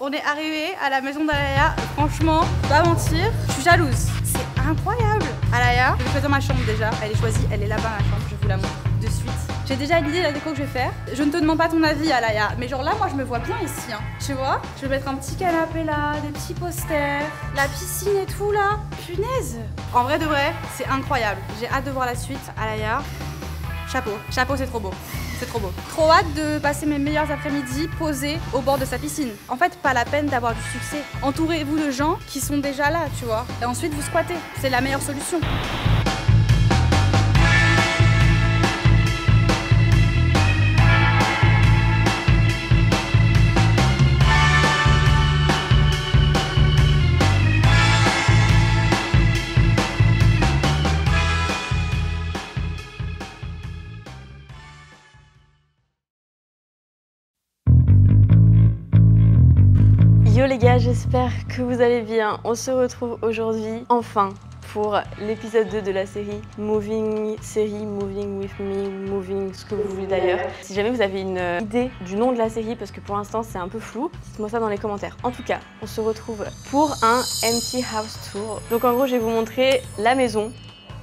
On est arrivé à la maison d'Alaya. Franchement, pas mentir, je suis jalouse. C'est incroyable. Alaya, je vais choisir ma chambre déjà. Elle est choisie, elle est là-bas ma chambre, je vous la montre de suite. J'ai déjà une idée de la déco que je vais faire. Je ne te demande pas ton avis, Alaya, mais genre là, moi je me vois bien ici. Hein. Tu vois, je vais mettre un petit canapé là, des petits posters, la piscine et tout là. Punaise. En vrai de vrai, c'est incroyable. J'ai hâte de voir la suite. Alaya, chapeau. Chapeau, c'est trop beau. C'est trop beau. Trop hâte de passer mes meilleurs après-midi posés au bord de sa piscine. En fait, pas la peine d'avoir du succès. Entourez-vous de gens qui sont déjà là, tu vois. Et ensuite, vous squattez. C'est la meilleure solution. Yo les gars, j'espère que vous allez bien. On se retrouve aujourd'hui, enfin, pour l'épisode 2 de la série Moving With Me, Moving, ce que vous voulez d'ailleurs. Si jamais vous avez une idée du nom de la série, parce que pour l'instant c'est un peu flou, dites-moi ça dans les commentaires. En tout cas, on se retrouve pour un Empty House Tour. Donc en gros, je vais vous montrer la maison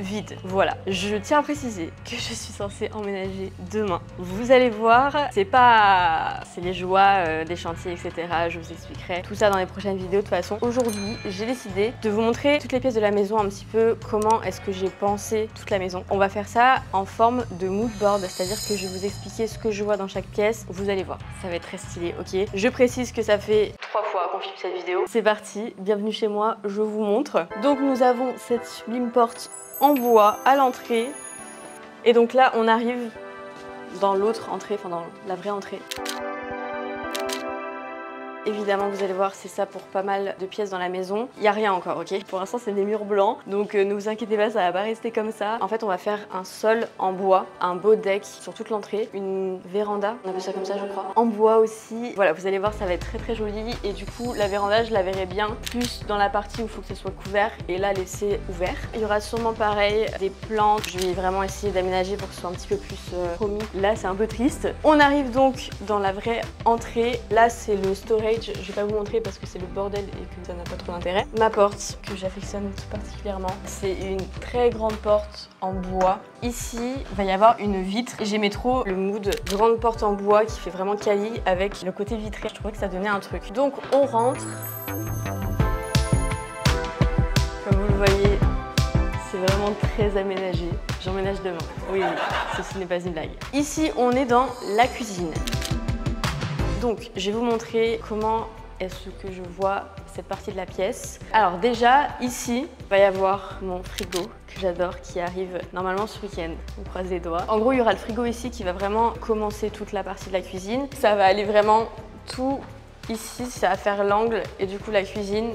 vide. Voilà, je tiens à préciser que je suis censée emménager demain. Vous allez voir, c'est les joies des chantiers, etc. Je vous expliquerai tout ça dans les prochaines vidéos. De toute façon, aujourd'hui, j'ai décidé de vous montrer toutes les pièces de la maison, un petit peu comment est-ce que j'ai pensé toute la maison. On va faire ça en forme de mood board, c'est-à-dire que je vais vous expliquer ce que je vois dans chaque pièce. Vous allez voir, ça va être très stylé, ok? Je précise que ça fait 3 fois qu'on filme cette vidéo. C'est parti, bienvenue chez moi, je vous montre. Donc nous avons cette sublime porte en bois à l'entrée, et donc là on arrive dans l'autre entrée, enfin dans la vraie entrée. Évidemment, vous allez voir, c'est ça pour pas mal de pièces dans la maison. Il n'y a rien encore, ok? Pour l'instant, c'est des murs blancs, donc ne vous inquiétez pas, ça va pas rester comme ça. En fait, on va faire un sol en bois, un beau deck sur toute l'entrée, une véranda, on appelle ça comme ça, je crois. En bois aussi. Voilà, vous allez voir, ça va être très très joli. Et du coup, la véranda, je la verrai bien plus dans la partie où il faut que ce soit couvert, et là, laisser ouvert. Il y aura sûrement pareil des plantes. Je vais vraiment essayer d'aménager pour que ce soit un petit peu plus promis. Là, c'est un peu triste. On arrive donc dans la vraie entrée. Là, c'est le storage. Je vais pas vous montrer parce que c'est le bordel et que ça n'a pas trop d'intérêt. Ma porte, que j'affectionne tout particulièrement, c'est une très grande porte en bois. Ici, il va y avoir une vitre. J'aimais trop le mood grande porte en bois qui fait vraiment quali avec le côté vitré. Je trouvais que ça donnait un truc. Donc on rentre. Comme vous le voyez, c'est vraiment très aménagé. J'emménage demain. Oui, ceci n'est pas une blague. Ici, on est dans la cuisine. Donc, je vais vous montrer comment est-ce que je vois cette partie de la pièce. Alors déjà, ici, il va y avoir mon frigo que j'adore, qui arrive normalement ce week-end. On croise les doigts. En gros, il y aura le frigo ici qui va vraiment commencer toute la partie de la cuisine. Ça va aller vraiment tout ici, ça va faire l'angle et du coup la cuisine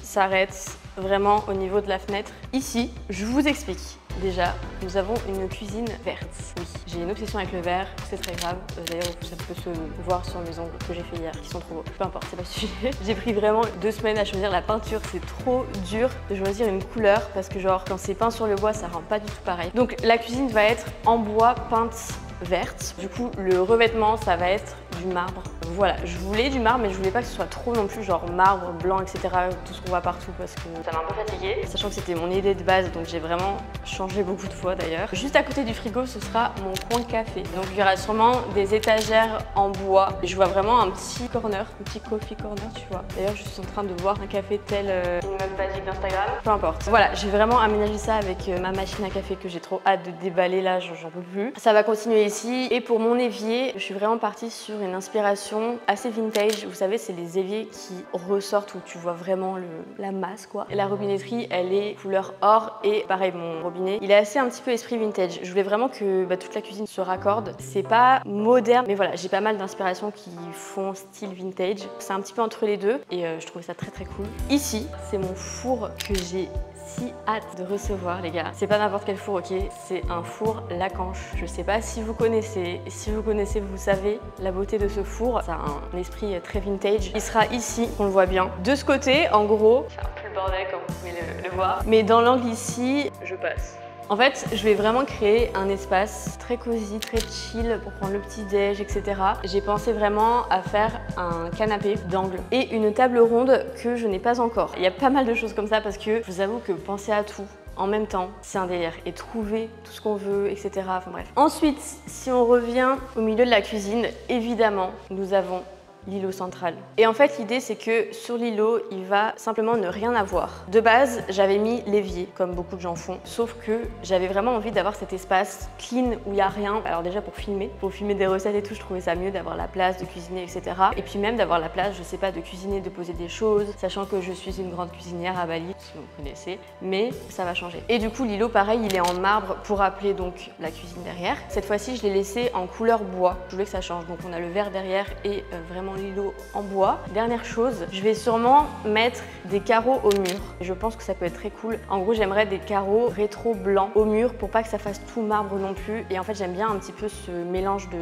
s'arrête vraiment au niveau de la fenêtre. Ici, je vous explique. Déjà, nous avons une cuisine verte. Oui, j'ai une obsession avec le vert, c'est très grave. D'ailleurs, ça peut se voir sur mes ongles que j'ai fait hier, qui sont trop beaux. Peu importe, c'est pas le sujet. J'ai pris vraiment 2 semaines à choisir la peinture. C'est trop dur de choisir une couleur parce que genre, quand c'est peint sur le bois, ça rend pas du tout pareil. Donc, la cuisine va être en bois peinte verte. Du coup, le revêtement, ça va être du marbre. Voilà, je voulais du marbre, mais je voulais pas que ce soit trop non plus genre marbre, blanc, etc. Tout ce qu'on voit partout parce que ça m'a un peu fatiguée. Sachant que c'était mon idée de base, donc j'ai vraiment changé beaucoup de fois d'ailleurs. Juste à côté du frigo, ce sera mon coin café. Donc il y aura sûrement des étagères en bois. Je vois vraiment un petit corner, un petit coffee corner, tu vois. D'ailleurs, je suis en train de boire un café tel une meuf basique d'Instagram. Peu importe. Voilà, j'ai vraiment aménagé ça avec ma machine à café que j'ai trop hâte de déballer là, j'en peux plus. Ça va continuer ici. Et pour mon évier, je suis vraiment partie sur une inspiration assez vintage. Vous savez, c'est les éviers qui ressortent où tu vois vraiment la masse, quoi. Et la robinetterie, elle est couleur or et pareil, mon robinet, il est assez un petit peu esprit vintage. Je voulais vraiment que toute la cuisine se raccorde. C'est pas moderne, mais voilà, j'ai pas mal d'inspirations qui font style vintage. C'est un petit peu entre les deux et je trouvais ça très très cool. Ici, c'est mon four que j'ai si hâte de recevoir, les gars. C'est pas n'importe quel four, ok? C'est un four Lacanche. Je sais pas si vous connaissez. Si vous connaissez, vous savez la beauté de ce four. Ça a un esprit très vintage. Il sera ici, on le voit bien. De ce côté, en gros, c'est un peu le bordel comme vous pouvez le voir. Mais dans l'angle ici, je passe. En fait, je vais vraiment créer un espace très cosy, très chill pour prendre le petit-déj, etc. J'ai pensé vraiment à faire un canapé d'angle et une table ronde que je n'ai pas encore. Il y a pas mal de choses comme ça parce que je vous avoue que penser à tout en même temps, c'est un délire. Et trouver tout ce qu'on veut, etc. Enfin bref. Ensuite, si on revient au milieu de la cuisine, évidemment, nous avons l'îlot central. Et en fait, l'idée, c'est que sur l'îlot, il va simplement ne rien avoir. De base, j'avais mis l'évier, comme beaucoup de gens font, sauf que j'avais vraiment envie d'avoir cet espace clean où il n'y a rien. Alors déjà, pour filmer des recettes et tout, je trouvais ça mieux d'avoir la place, de cuisiner, etc. Et puis même d'avoir la place, je sais pas, de cuisiner, de poser des choses, sachant que je suis une grande cuisinière à Bali, si vous connaissez, mais ça va changer. Et du coup, l'îlot, pareil, il est en marbre pour rappeler donc la cuisine derrière. Cette fois-ci, je l'ai laissé en couleur bois. Je voulais que ça change, donc on a le vert derrière et vraiment l'îlot en bois. Dernière chose, je vais sûrement mettre des carreaux au mur. Je pense que ça peut être très cool. En gros, j'aimerais des carreaux rétro blancs au mur pour pas que ça fasse tout marbre non plus. Et en fait, j'aime bien un petit peu ce mélange de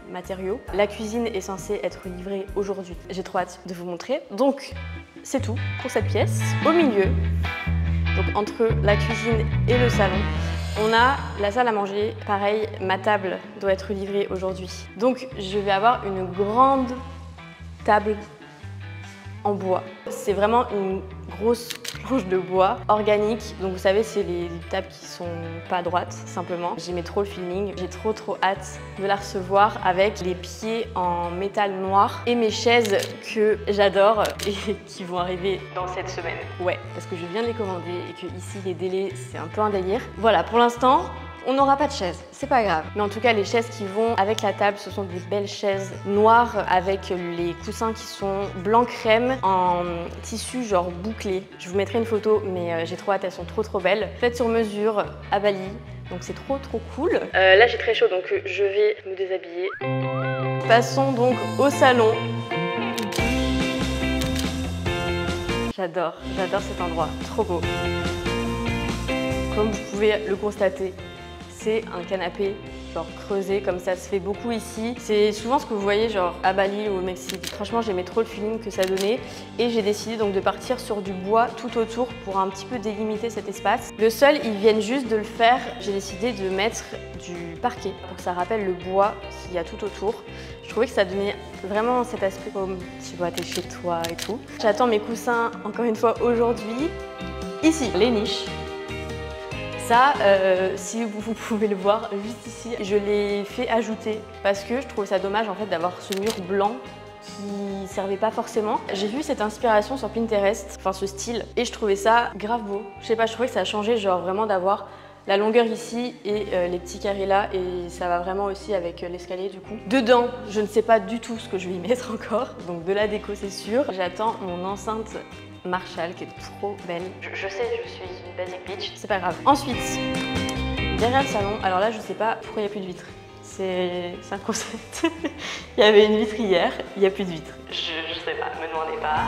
matériaux. La cuisine est censée être livrée aujourd'hui. J'ai trop hâte de vous montrer. Donc, c'est tout pour cette pièce. Au milieu, donc entre la cuisine et le salon, on a la salle à manger. Pareil, ma table doit être livrée aujourd'hui. Donc, je vais avoir une grande table en bois. C'est vraiment une grosse planche de bois organique. Donc vous savez, c'est les tables qui sont pas droites, simplement. J'aimais trop le feeling. J'ai trop hâte de la recevoir avec les pieds en métal noir et mes chaises que j'adore et qui vont arriver dans cette semaine. Ouais, parce que je viens de les commander et que ici les délais, c'est un peu un délire. Voilà, pour l'instant, on n'aura pas de chaise, c'est pas grave. Mais en tout cas, les chaises qui vont avec la table, ce sont des belles chaises noires avec les coussins qui sont blanc crème en tissu genre bouclé. Je vous mettrai une photo, mais j'ai trop hâte, elles sont trop belles. Faites sur mesure à Bali, donc c'est trop cool. Là, j'ai très chaud, donc je vais me déshabiller. Passons donc au salon. J'adore cet endroit, trop beau. Comme vous pouvez le constater, c'est un canapé genre creusé, comme ça se fait beaucoup ici. C'est souvent ce que vous voyez genre à Bali ou au Mexique. Franchement, j'aimais trop le feeling que ça donnait et j'ai décidé donc de partir sur du bois tout autour pour un petit peu délimiter cet espace. Le sol, ils viennent juste de le faire. J'ai décidé de mettre du parquet pour que ça rappelle le bois qu'il y a tout autour. Je trouvais que ça donnait vraiment cet aspect comme tu vois, t'es chez toi et tout. J'attends mes coussins encore une fois aujourd'hui. Ici, les niches. Ça, si vous pouvez le voir juste ici, je l'ai fait ajouter parce que je trouvais ça dommage en fait d'avoir ce mur blanc qui servait pas forcément. J'ai vu cette inspiration sur Pinterest, enfin ce style, et je trouvais ça grave beau. Je sais pas, je trouvais que ça a changé genre vraiment d'avoir la longueur ici et les petits carrés là, et ça va vraiment aussi avec l'escalier du coup. Dedans, je ne sais pas du tout ce que je vais y mettre encore, donc de la déco c'est sûr. J'attends mon enceinte Marshall qui est trop belle. Je sais, je suis une basic bitch, c'est pas grave. Ensuite, derrière le salon, alors là je sais pas pourquoi il n'y a plus de vitres. C'est un concept. Il y avait une vitre hier, il n'y a plus de vitres. Je sais pas, me demandez pas.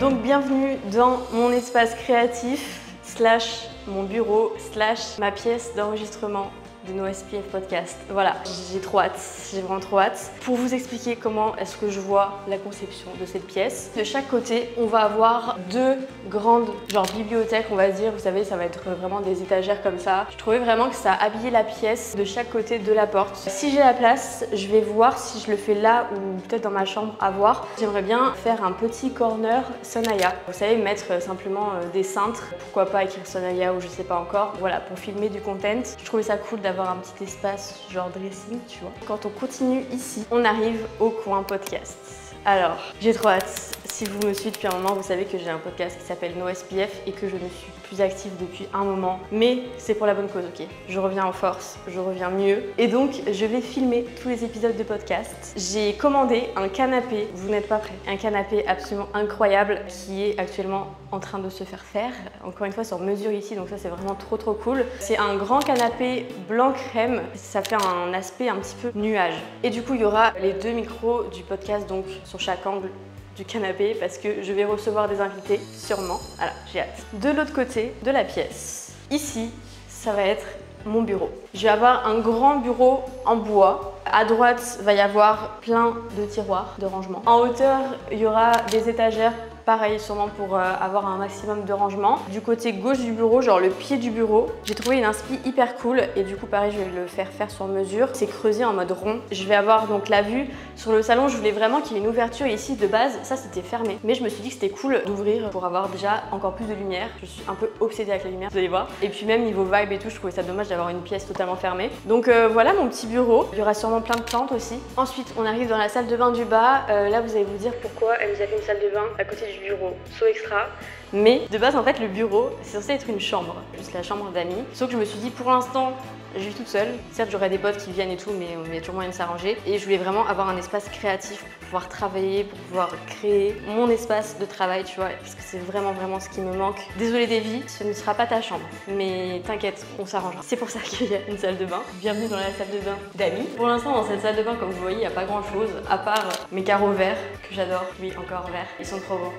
Donc bienvenue dans mon espace créatif slash mon bureau slash ma pièce d'enregistrement de NoSPF Podcast. Voilà, j'ai trop hâte, j'ai vraiment trop hâte. Pour vous expliquer comment est-ce que je vois la conception de cette pièce. De chaque côté, on va avoir deux grandes genre bibliothèques, on va dire. Vous savez, ça va être vraiment des étagères comme ça. Je trouvais vraiment que ça habillait la pièce de chaque côté de la porte. Si j'ai la place, je vais voir si je le fais là ou peut-être dans ma chambre à voir. J'aimerais bien faire un petit corner Sonaya. Vous savez, mettre simplement des cintres. Pourquoi pas écrire Sonaya ou je sais pas encore. Voilà, pour filmer du content. Je trouvais ça cool d'avoir un petit espace genre dressing, tu vois. Quand on continue ici, on arrive au coin podcast. Alors, j'ai trop hâte. Si vous me suivez depuis un moment, vous savez que j'ai un podcast qui s'appelle NoSPF et que je ne suis plus active depuis un moment. Mais c'est pour la bonne cause, ok? Je reviens en force, je reviens mieux. Et donc, je vais filmer tous les épisodes de podcast. J'ai commandé un canapé, vous n'êtes pas prêts. Un canapé absolument incroyable qui est actuellement en train de se faire. Encore une fois, sur mesure ici, donc ça c'est vraiment trop cool. C'est un grand canapé blanc crème. Ça fait un aspect un petit peu nuage. Et du coup, il y aura les deux micros du podcast donc sur chaque angle du canapé parce que je vais recevoir des invités sûrement. Voilà, j'ai hâte. De l'autre côté de la pièce, ici, ça va être mon bureau. Je vais avoir un grand bureau en bois. À droite, va y avoir plein de tiroirs de rangement. En hauteur, il y aura des étagères pareil sûrement pour avoir un maximum de rangement. Du côté gauche du bureau, genre le pied du bureau, j'ai trouvé une inspi hyper cool et du coup pareil je vais le faire sur mesure. C'est creusé en mode rond. Je vais avoir donc la vue sur le salon. Je voulais vraiment qu'il y ait une ouverture ici. De base ça c'était fermé, mais je me suis dit que c'était cool d'ouvrir pour avoir déjà encore plus de lumière. Je suis un peu obsédée avec la lumière, vous allez voir. Et puis même niveau vibe et tout, je trouvais ça dommage d'avoir une pièce totalement fermée. Donc voilà mon petit bureau. Il y aura sûrement plein de plantes aussi. Ensuite on arrive dans la salle de bain du bas. Là vous allez vous dire pourquoi elle nous a fait une salle de bain à côté du bureau. So extra. Mais de base en fait le bureau c'est censé être une chambre, juste la chambre d'amis. Sauf que je me suis dit pour l'instant je vis toute seule. Certes j'aurai des potes qui viennent et tout, mais il y a toujours moyen de s'arranger. Et je voulais vraiment avoir un espace créatif pour pouvoir travailler, pour pouvoir créer mon espace de travail, tu vois, parce que c'est vraiment ce qui me manque. Désolée Davy, ce ne sera pas ta chambre, mais t'inquiète, on s'arrangera. C'est pour ça qu'il y a une salle de bain. Bienvenue dans la salle de bain d'amis. Pour l'instant dans cette salle de bain, comme vous voyez, il n'y a pas grand chose, à part mes carreaux verts, que j'adore. Oui, encore verts, ils sont trop beaux.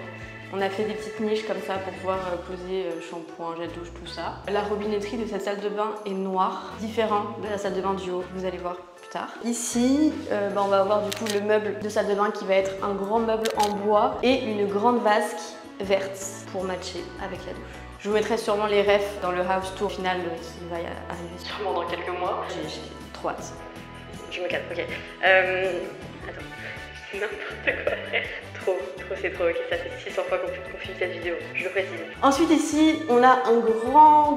On a fait des petites niches comme ça pour pouvoir poser shampoing, gel douche, tout ça. La robinetterie de cette salle de bain est noire, différent de la salle de bain du haut, vous allez voir plus tard. Ici, on va avoir du coup le meuble de salle de bain qui va être un grand meuble en bois et une grande vasque verte pour matcher avec la douche. Je vous mettrai sûrement les refs dans le house tour final qui va arriver sûrement dans quelques mois. J'ai trop hâte. Je me calme, ok. Attends, n'importe quoi. C'est trop, ok, ça fait 600 fois qu'on filme cette vidéo, je le précise. Ensuite ici, on a un grand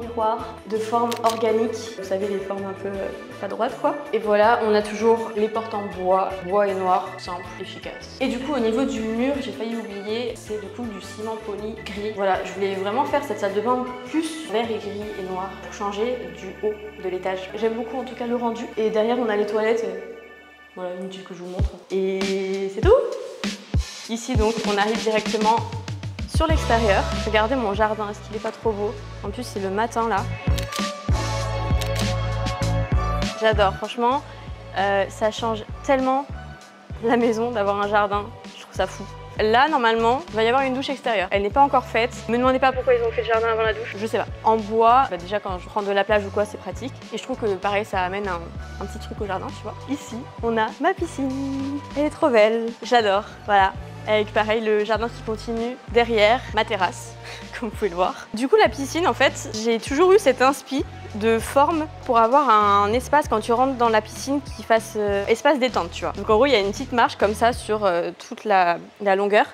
miroir de forme organique. Vous savez, les formes un peu pas droites quoi. Et voilà, on a toujours les portes en bois et noir, simple, efficace. Et du coup, au niveau du mur, j'ai failli oublier, c'est du coup du ciment poli gris. Voilà, je voulais vraiment faire cette salle de bain plus vert et gris et noir pour changer du haut de l'étage. J'aime beaucoup en tout cas le rendu. Et derrière, on a les toilettes. Voilà, inutile que je vous montre. Et c'est tout. Ici donc, on arrive directement sur l'extérieur. Regardez mon jardin, est-ce qu'il n'est pas trop beau? En plus, c'est le matin là. J'adore, franchement, ça change tellement la maison d'avoir un jardin. Je trouve ça fou. Là, normalement, il va y avoir une douche extérieure. Elle n'est pas encore faite. Me demandez pas pourquoi ils ont fait le jardin avant la douche. Je sais pas. En bois, déjà quand je rentre de la plage ou quoi, c'est pratique. Et je trouve que pareil, ça amène un petit truc au jardin, tu vois. Ici, on a ma piscine. Elle est trop belle. J'adore. Voilà. Avec pareil le jardin qui continue derrière ma terrasse, comme vous pouvez le voir. Du coup la piscine en fait, j'ai toujours eu cette inspi de forme pour avoir un espace quand tu rentres dans la piscine qui fasse espace détente, tu vois. Donc en gros il y a une petite marche comme ça sur toute la longueur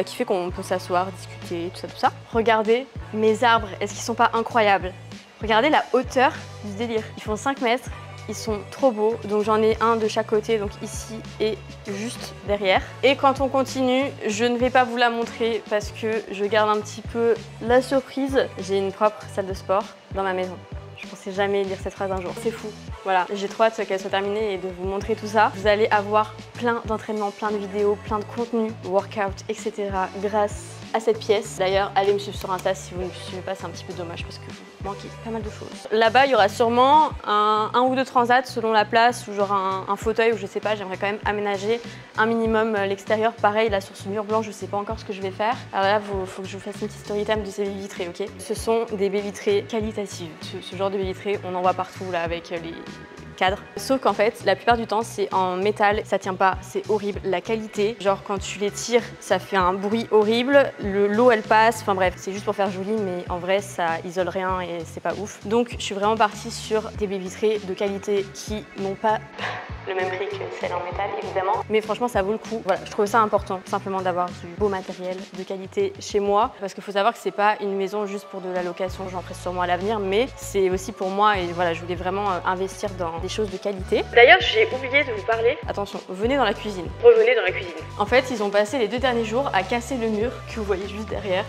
qui fait qu'on peut s'asseoir, discuter, tout ça. Regardez mes arbres, est-ce qu'ils sont pas incroyables? Regardez la hauteur du délire, ils font 5 mètres. Ils sont trop beaux, donc j'en ai un de chaque côté, donc ici et juste derrière. Et quand on continue, je ne vais pas vous la montrer parce que je garde un petit peu la surprise. J'ai une propre salle de sport dans ma maison. Je pensais jamais dire cette phrase un jour. C'est fou. Voilà, j'ai trop hâte qu'elle soit terminée et de vous montrer tout ça. Vous allez avoir plein d'entraînements, plein de vidéos, plein de contenus, workout, etc. grâce à cette pièce. D'ailleurs, allez me suivre sur Insta si vous ne me suivez pas, c'est un petit peu dommage parce que vous manquez pas mal de choses. Là-bas, il y aura sûrement un ou deux transats selon la place ou genre un fauteuil ou je sais pas, j'aimerais quand même aménager un minimum l'extérieur. Pareil, là sur ce mur blanc, je sais pas encore ce que je vais faire. Alors là, il faut que je vous fasse une petite story time de ces baies vitrées, ok? Ce sont des baies vitrées qualitatives. Ce genre de baies vitrées, on en voit partout là avec les cadre. Sauf qu'en fait, la plupart du temps, c'est en métal, ça tient pas, c'est horrible. La qualité, genre quand tu les tires, ça fait un bruit horrible, l'eau elle passe, enfin bref, c'est juste pour faire joli, mais en vrai, ça isole rien et c'est pas ouf. Donc, je suis vraiment partie sur des baies vitrées de qualité qui n'ont pas le même prix que celles en métal, évidemment. Mais franchement, ça vaut le coup. Voilà, je trouvais ça important, simplement d'avoir du beau matériel de qualité chez moi. Parce qu'il faut savoir que c'est pas une maison juste pour de la location, j'en ferai sûrement à l'avenir, mais c'est aussi pour moi et voilà, je voulais vraiment investir dans des choses de qualité. D'ailleurs, j'ai oublié de vous parler. Attention, venez dans la cuisine. Revenez dans la cuisine. En fait, ils ont passé les 2 derniers jours à casser le mur que vous voyez juste derrière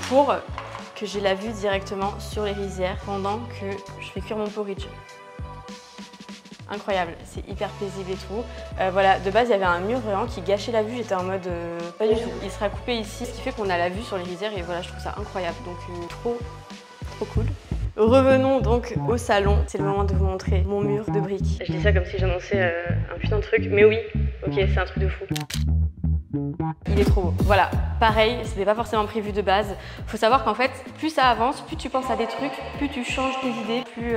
pour que j'ai la vue directement sur les rizières pendant que je fais cuire mon porridge. Incroyable, c'est hyper paisible et tout. Voilà, de base, il y avait un mur vraiment qui gâchait la vue. J'étais en mode pas du tout. Il sera coupé ici, ce qui fait qu'on a la vue sur les rizières et voilà, je trouve ça incroyable. Donc trop cool. Revenons donc au salon. C'est le moment de vous montrer mon mur de briques. Je dis ça comme si j'annonçais un putain de truc, mais oui, ok, c'est un truc de fou. Il est trop beau. Voilà, pareil, c'était pas forcément prévu de base. Faut savoir qu'en fait, plus ça avance, plus tu penses à des trucs, plus tu changes tes idées, plus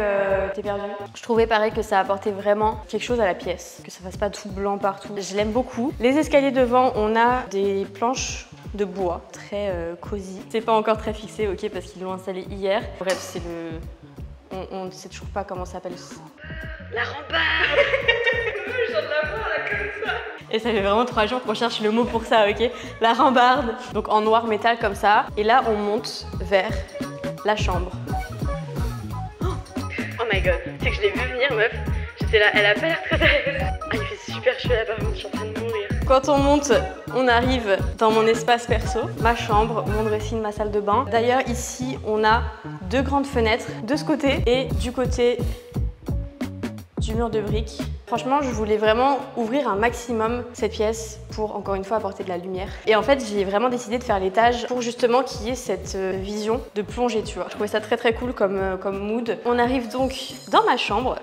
t'es perdu. Je trouvais pareil que ça apportait vraiment quelque chose à la pièce, que ça fasse pas tout blanc partout. Je l'aime beaucoup. Les escaliers devant, on a des planches de bois, très cosy. C'est pas encore très fixé, ok, parce qu'ils l'ont installé hier. Bref, c'est le... On ne sait toujours pas comment ça s'appelle. La rambarde. Je viens de la voir là comme ça. Et ça fait vraiment 3 jours qu'on cherche le mot pour ça, ok? La rambarde. Donc en noir métal comme ça. Et là, on monte vers la chambre. Oh my god. C'est que je l'ai vu venir, meuf. J'étais là, elle a pas l'air très sérieuse. Ah, il fait super chaud là-bas, je suis en train de mourir. Quand on monte, on arrive dans mon espace perso, ma chambre, mon dressing, ma salle de bain. D'ailleurs, ici, on a 2 grandes fenêtres de ce côté et du côté du mur de briques. Franchement, je voulais vraiment ouvrir un maximum cette pièce pour, encore une fois, apporter de la lumière. Et en fait, j'ai vraiment décidé de faire l'étage pour justement qu'il y ait cette vision de plongée, tu vois. Je trouvais ça très très cool comme mood. On arrive donc dans ma chambre.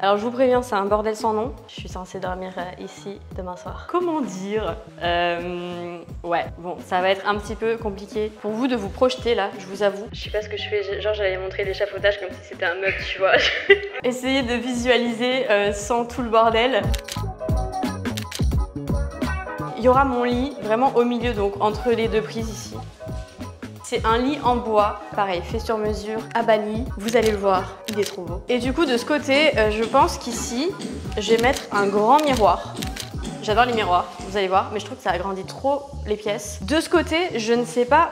Alors je vous préviens, c'est un bordel sans nom. Je suis censée dormir ici demain soir. Comment dire ouais, bon, ça va être un petit peu compliqué pour vous de vous projeter là, je vous avoue. Je sais pas ce que je fais, genre j'allais montrer l'échafaudage comme si c'était un meuble, tu vois. Essayez de visualiser sans tout le bordel. Il y aura mon lit vraiment au milieu, donc entre les 2 prises ici. C'est un lit en bois, pareil, fait sur mesure, à Bali. Vous allez le voir, il est trop beau. Et du coup, de ce côté, je pense qu'ici, je vais mettre un grand miroir. J'adore les miroirs, vous allez voir, mais je trouve que ça agrandit trop les pièces. De ce côté, je ne sais pas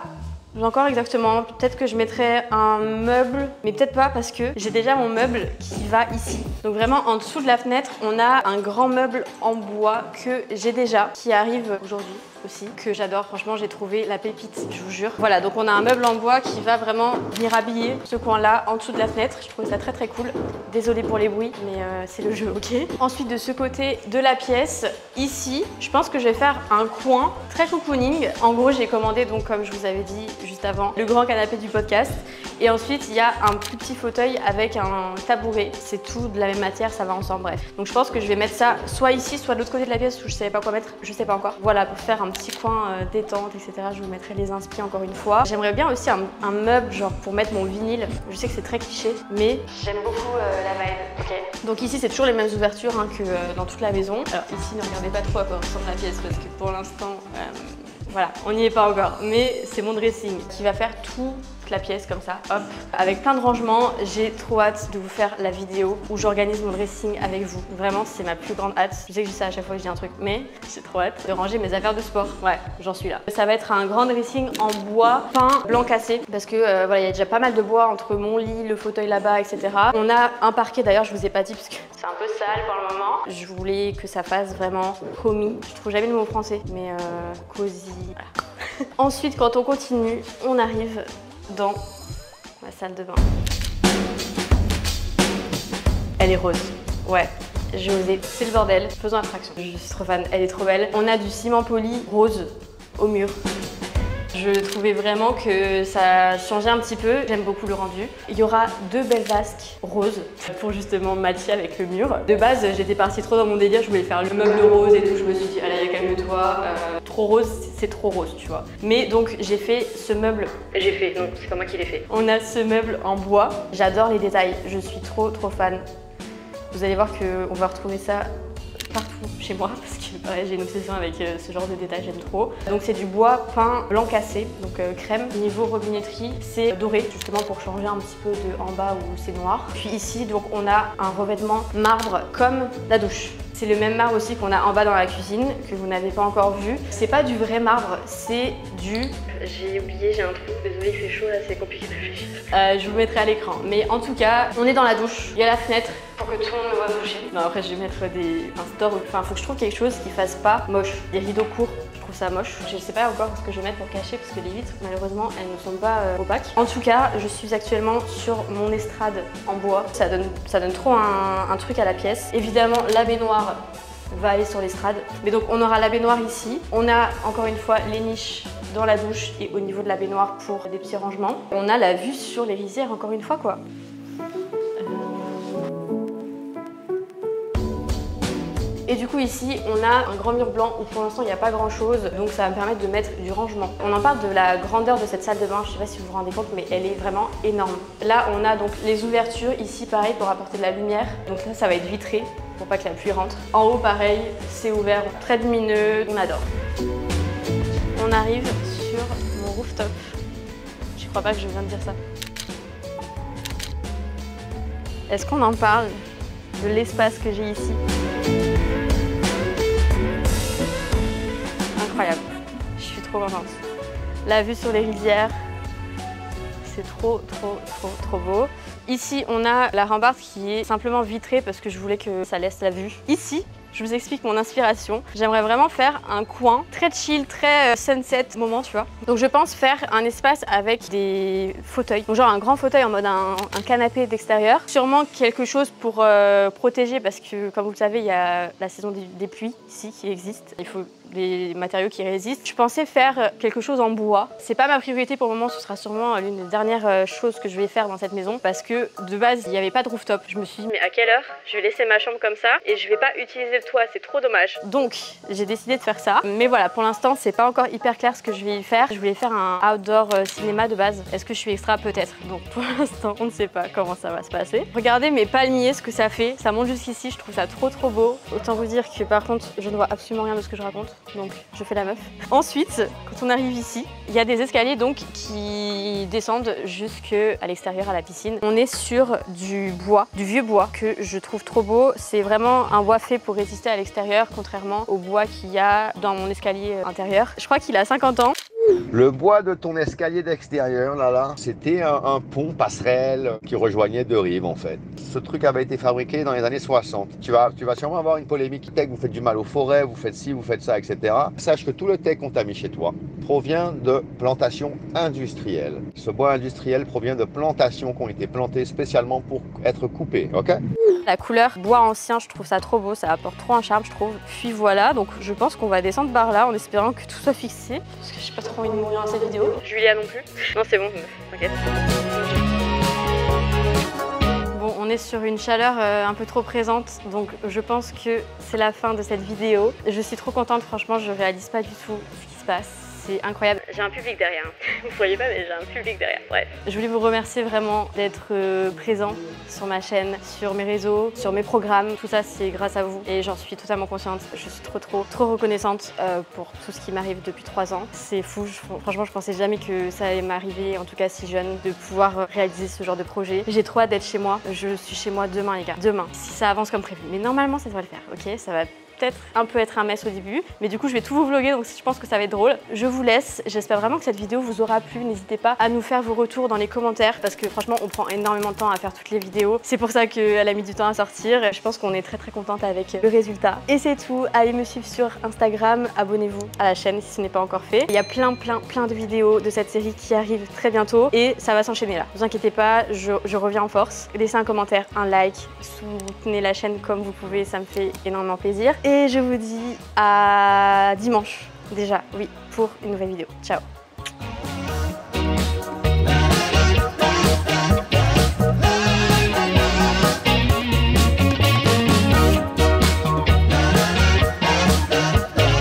encore exactement. Peut-être que je mettrai un meuble, mais peut-être pas parce que j'ai déjà mon meuble qui va ici. Donc vraiment, en dessous de la fenêtre, on a un grand meuble en bois que j'ai déjà, qui arrive aujourd'hui aussi, que j'adore. Franchement, j'ai trouvé la pépite, je vous jure. Voilà, donc on a un meuble en bois qui va vraiment venir habiller ce coin-là, en dessous de la fenêtre. Je trouve ça très très cool. Désolée pour les bruits, mais c'est le jeu, ok? Ensuite, de ce côté de la pièce, ici, je pense que je vais faire un coin très cocooning. En gros, j'ai commandé, donc comme je vous avais dit juste avant, le grand canapé du podcast. Et ensuite, il y a un plus petit fauteuil avec un tabouret. C'est tout de la même matière, ça va ensemble, bref. Donc je pense que je vais mettre ça soit ici, soit de l'autre côté de la pièce où je savais pas quoi mettre, je sais pas encore. Voilà, pour faire un petit coin détente, etc. Je vous mettrai les inspi encore une fois. J'aimerais bien aussi un meuble, genre pour mettre mon vinyle. Je sais que c'est très cliché, mais j'aime beaucoup la vibe. Ok. Donc ici, c'est toujours les mêmes ouvertures hein, que dans toute la maison. Alors ici, ne regardez pas trop à quoi ressemble la pièce parce que pour l'instant, voilà, on n'y est pas encore. Mais c'est mon dressing qui va faire toute la pièce comme ça, hop, avec plein de rangements. J'ai trop hâte de vous faire la vidéo où j'organise mon dressing avec vous. Vraiment, c'est ma plus grande hâte. Je sais que je dis ça à chaque fois que je dis un truc, mais j'ai trop hâte de ranger mes affaires de sport. Ouais, j'en suis là. Ça va être un grand dressing en bois peint blanc cassé parce que voilà, il y a déjà pas mal de bois entre mon lit, le fauteuil là-bas, etc. On a un parquet d'ailleurs, je vous ai pas dit parce que c'est un peu sale pour le moment. Je voulais que ça fasse vraiment homey. Je trouve jamais le mot français, mais cosy. Voilà. Ensuite, quand on continue, on arrive dans ma salle de bain. Elle est rose. Ouais, j'ai osé. C'est le bordel. Faisons attraction. Je suis trop fan. Elle est trop belle. On a du ciment poli rose au mur. Je trouvais vraiment que ça changeait un petit peu. J'aime beaucoup le rendu. Il y aura 2 belles vasques roses pour justement matcher avec le mur. De base, j'étais partie trop dans mon délire. Je voulais faire le meuble rose et tout. Je me suis dit, allez, calme-toi. Trop rose, c'est trop rose, tu vois. Mais donc, j'ai fait ce meuble. J'ai fait, donc c'est pas moi qui l'ai fait. On a ce meuble en bois. J'adore les détails. Je suis trop fan. Vous allez voir qu'on va retrouver ça partout chez moi parce que pareil, j'ai une obsession avec ce genre de détails, j'aime trop. Donc c'est du bois peint blanc cassé, donc crème. Niveau robinetterie, c'est doré justement pour changer un petit peu de en bas où c'est noir. Puis ici, donc on a un revêtement marbre comme la douche. C'est le même marbre aussi qu'on a en bas dans la cuisine, que vous n'avez pas encore vu. C'est pas du vrai marbre, c'est du... J'ai oublié, j'ai un trou, désolé, il fait chaud là, c'est compliqué de réfléchir. Je vous mettrai à l'écran. Mais en tout cas, on est dans la douche, il y a la fenêtre pour que tout le monde me voit bouger. Non, après je vais mettre des... Enfin, faut que je trouve quelque chose qui fasse pas moche. Des rideaux courts, je trouve ça moche. Je sais pas encore ce que je vais mettre pour cacher parce que les vitres, malheureusement, elles ne sont pas opaques. En tout cas, je suis actuellement sur mon estrade en bois. Ça donne trop un truc à la pièce. Évidemment, la baignoire va aller sur l'estrade. Mais donc on aura la baignoire ici. On a encore une fois les niches dans la douche et au niveau de la baignoire pour des petits rangements. On a la vue sur les rizières encore une fois quoi. Et du coup ici on a un grand mur blanc où pour l'instant il n'y a pas grand chose, donc ça va me permettre de mettre du rangement. On en parle de la grandeur de cette salle de bain, je sais pas si vous vous rendez compte mais elle est vraiment énorme. Là on a donc les ouvertures ici pareil pour apporter de la lumière, donc là ça va être vitré pour pas que la pluie rentre. En haut pareil c'est ouvert, très lumineux, on adore. On arrive sur mon rooftop. Je crois pas que je viens de dire ça. Est-ce qu'on en parle de l'espace que j'ai ici? Incroyable, je suis trop contente. La vue sur les rivières, c'est trop beau. Ici, on a la rambarde qui est simplement vitrée parce que je voulais que ça laisse la vue. Ici, je vous explique mon inspiration. J'aimerais vraiment faire un coin très chill, très sunset moment, tu vois. Donc je pense faire un espace avec des fauteuils. Donc genre un grand fauteuil en mode un canapé d'extérieur. Sûrement quelque chose pour protéger parce que comme vous le savez, il y a la saison des pluies ici qui existe. Il faut des matériaux qui résistent. Je pensais faire quelque chose en bois. C'est pas ma priorité pour le moment, ce sera sûrement l'une des dernières choses que je vais faire dans cette maison parce que de base, il n'y avait pas de rooftop. Je me suis dit, mais à quelle heure je vais laisser ma chambre comme ça et je vais pas utiliser le toit, c'est trop dommage. Donc, j'ai décidé de faire ça. Mais voilà, pour l'instant, c'est pas encore hyper clair ce que je vais y faire. Je voulais faire un outdoor cinéma de base. Est-ce que je suis extra? Peut-être. Donc, pour l'instant, on ne sait pas comment ça va se passer. Regardez mes palmiers, ce que ça fait. Ça monte jusqu'ici, je trouve ça trop beau. Autant vous dire que par contre, je ne vois absolument rien de ce que je raconte. Donc je fais la meuf. Ensuite, quand on arrive ici, il y a des escaliers donc qui descendent jusqu'à l'extérieur à la piscine. On est sur du bois, du vieux bois que je trouve trop beau. C'est vraiment un bois fait pour résister à l'extérieur, contrairement au bois qu'il y a dans mon escalier intérieur. Je crois qu'il a 50 ans. Le bois de ton escalier d'extérieur, là, c'était un pont passerelle qui rejoignait deux rives en fait. Ce truc avait été fabriqué dans les années 60. Tu vas sûrement avoir une polémique tech, vous faites du mal aux forêts, vous faites ci, vous faites ça, etc. Sache que tout le tech qu'on t'a mis chez toi provient de plantations industrielles. Ce bois industriel provient de plantations qui ont été plantées spécialement pour être coupées, ok? La couleur bois ancien, je trouve ça trop beau, ça apporte trop un charme, je trouve. Puis voilà, donc je pense qu'on va descendre par là en espérant que tout soit fixé. Parce que j'ai pas trop envie de mourir dans cette vidéo. Julia non plus. Non, c'est bon, t'inquiète. Bon, on est sur une chaleur un peu trop présente, donc je pense que c'est la fin de cette vidéo. Je suis trop contente, franchement, je réalise pas du tout ce qui se passe. C'est incroyable. J'ai un public derrière. Vous ne voyez pas, mais j'ai un public derrière. Bref. Je voulais vous remercier vraiment d'être présent sur ma chaîne, sur mes réseaux, sur mes programmes. Tout ça, c'est grâce à vous et j'en suis totalement consciente. Je suis trop reconnaissante pour tout ce qui m'arrive depuis 3 ans. C'est fou. Franchement, je pensais jamais que ça allait m'arriver, en tout cas si jeune, de pouvoir réaliser ce genre de projet. J'ai trop hâte d'être chez moi. Je suis chez moi demain, les gars. Demain, si ça avance comme prévu. Mais normalement, ça devrait le faire. Ok, ça va peut-être un peu être un mess au début, mais du coup je vais tout vous vlogger, donc je pense que ça va être drôle. Je vous laisse, j'espère vraiment que cette vidéo vous aura plu. N'hésitez pas à nous faire vos retours dans les commentaires parce que franchement on prend énormément de temps à faire toutes les vidéos. C'est pour ça qu'elle a mis du temps à sortir. Je pense qu'on est très contente avec le résultat. Et c'est tout, allez me suivre sur Instagram, abonnez-vous à la chaîne si ce n'est pas encore fait. Il y a plein de vidéos de cette série qui arrivent très bientôt et ça va s'enchaîner là. Ne vous inquiétez pas, je reviens en force. Laissez un commentaire, un like, soutenez la chaîne comme vous pouvez, ça me fait énormément plaisir. Et je vous dis à dimanche, déjà, oui, pour une nouvelle vidéo. Ciao!